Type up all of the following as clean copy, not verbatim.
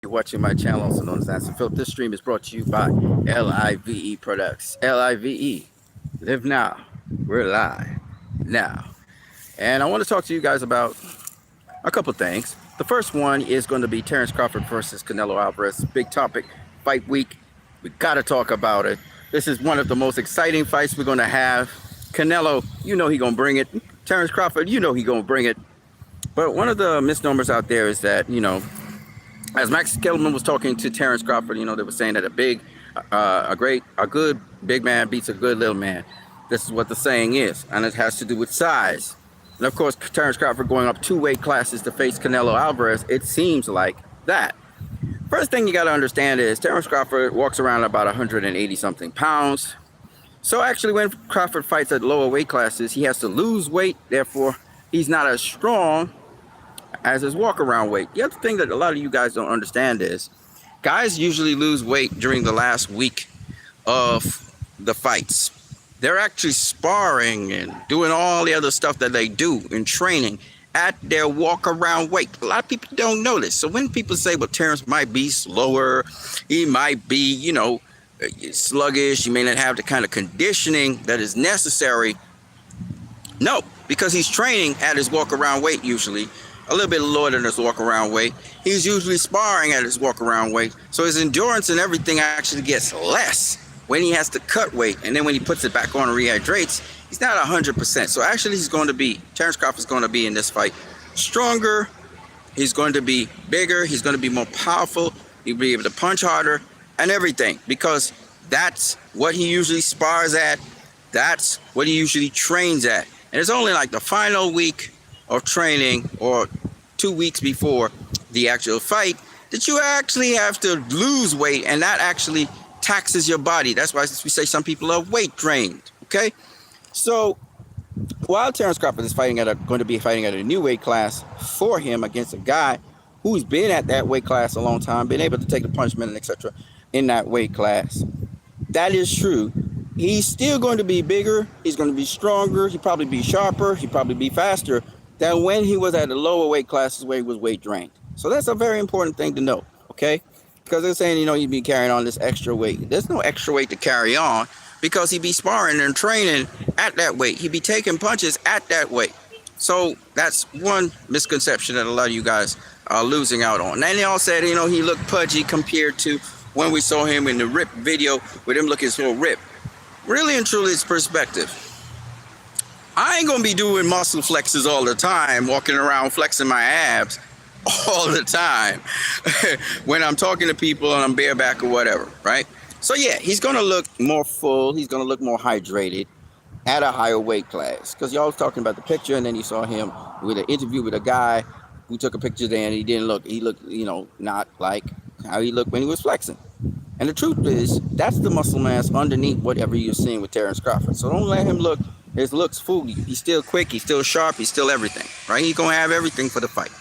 watching my channel, also known as Answer Philip. This stream is brought to you by L.I.V.E. Products. L.I.V.E. Live now. We're live now. And I want to talk to you guys about a couple things. The first one is going to be Terrence Crawford versus Canelo Alvarez. Big topic, fight week. We got to talk about it. This is one of the most exciting fights we're going to have. Canelo, you know he going to bring it. Terrence Crawford, you know he going to bring it. But one of the misnomers out there is that, as Max Kellerman was talking to Terrence Crawford, they were saying that a good big man beats a good little man. This is what the saying is, and it has to do with size. And of course, Terrence Crawford going up 2 weight classes to face Canelo Alvarez, it seems like that. First thing you got to understand is Terrence Crawford walks around about 180 something pounds. So actually when Crawford fights at lower weight classes, he has to lose weight. Therefore, he's not as strong as his walk around weight. The other thing that a lot of you guys don't understand is guys usually lose weight during the last week of the fights. They're actually sparring and doing all the other stuff that they do in training at their walk around weight. A lot of people don't know this. So when people say, well, Terrence might be slower, he might be, sluggish, he may not have the kind of conditioning that is necessary. No, because he's training at his walk around weight usually. A little bit lower than his walk around weight. He's usually sparring at his walk around weight. So his endurance and everything actually gets less when he has to cut weight. And then when he puts it back on and rehydrates, he's not 100%. So actually Terrence Crawford's going to be in this fight stronger. He's going to be bigger. He's going to be more powerful. He'll be able to punch harder and everything because that's what he usually spars at. That's what he usually trains at. And it's only like the final week of training or 2 weeks before the actual fight that you actually have to lose weight, and that actually taxes your body. That's why we say some people are weight drained. Okay, so while Terrence Crawford is going to be fighting at a new weight class for him against a guy who's been at that weight class a long time, been able to take the punishment and etc. in that weight class, that is true. He's still going to be bigger. He's going to be stronger. He'll probably be sharper. He'll probably be faster than when he was at the lower weight classes where he was weight drained. So that's a very important thing to know, okay? Because they're saying, he'd be carrying on this extra weight. There's no extra weight to carry on because he'd be sparring and training at that weight. He'd be taking punches at that weight. So that's one misconception that a lot of you guys are losing out on. And they all said, he looked pudgy compared to when we saw him in the RIP video with him looking so ripped. Really and truly, it's perspective. I ain't gonna be doing muscle flexes all the time, walking around flexing my abs all the time when I'm talking to people and I'm bareback or whatever, right? So yeah, he's gonna look more full, he's gonna look more hydrated at a higher weight class. Because y'all was talking about the picture and then you saw him with an interview with a guy who took a picture there and he looked, not like how he looked when he was flexing. And the truth is, that's the muscle mass underneath whatever you're seeing with Terrence Crawford. So don't let him his looks fool you. He's still quick, he's still sharp, he's still everything, right? He's gonna have everything for the fight.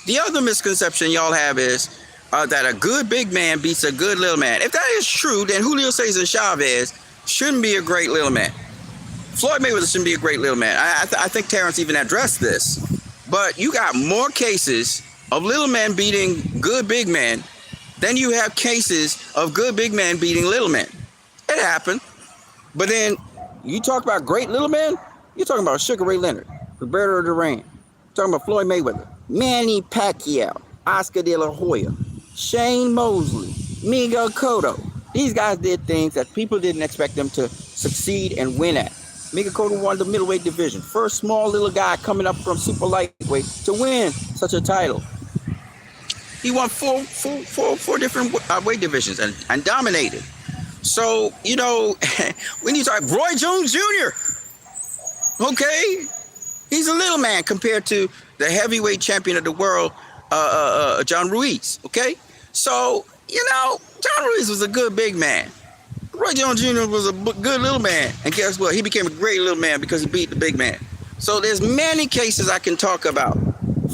The other misconception y'all have is that a good big man beats a good little man. If that is true, then Julio Cesar Chavez shouldn't be a great little man. Floyd Mayweather shouldn't be a great little man. I think Terrence even addressed this. But you got more cases of little men beating good big men than you have cases of good big men beating little men. It happened. But then you talk about great little men, you're talking about Sugar Ray Leonard, Roberto Duran, you're talking about Floyd Mayweather, Manny Pacquiao, Oscar De La Hoya, Shane Mosley, Miguel Cotto. These guys did things that people didn't expect them to succeed and win at. Miguel Cotto won the middleweight division. First small little guy coming up from super lightweight to win such a title. He won four different weight divisions and dominated. So, when you talk Roy Jones Jr., okay, he's a little man compared to the heavyweight champion of the world, John Ruiz, okay? So, John Ruiz was a good big man. Roy Jones Jr. was a good little man. And guess what? He became a great little man because he beat the big man. So there's many cases I can talk about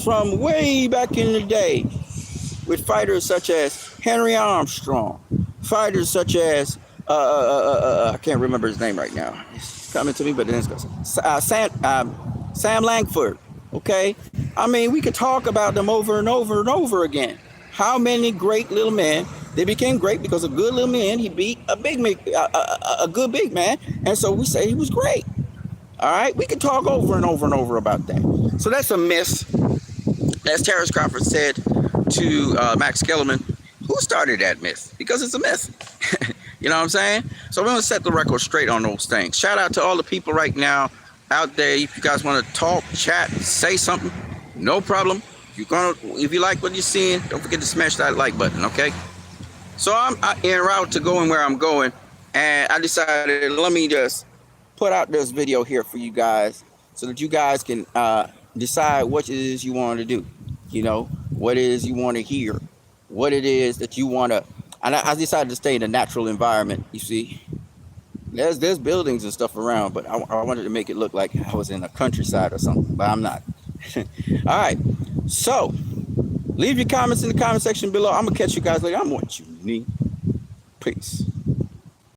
from way back in the day with fighters such as Henry Armstrong, fighters such as I can't remember his name right now. It's coming to me, but then it's Sam Langford. Okay, I mean we could talk about them over and over and over again. How many great little men? They became great because a good little man, he beat a a good big man, and so we say he was great. All right, we can talk over and over and over about that. So that's a miss. As Terrence Crawford said to Max Kellerman, who started that myth? Because it's a myth. You know what I'm saying? So we're going to set the record straight on those things. Shout out to all the people right now out there. If you guys want to talk, chat, say something, no problem. If you like what you're seeing, don't forget to smash that like button, okay? So I'm en route to going where I'm going, and I decided, let me just put out this video here for you guys so that you guys can decide what it is you want to do. You know, what it is you want to hear, what it is that you want to. And I decided to stay in a natural environment. You see, there's buildings and stuff around, but I wanted to make it look like I was in a countryside or something, but I'm not. All right, so leave your comments in the comment section below. I'm gonna catch you guys later. I'm what you need. Peace.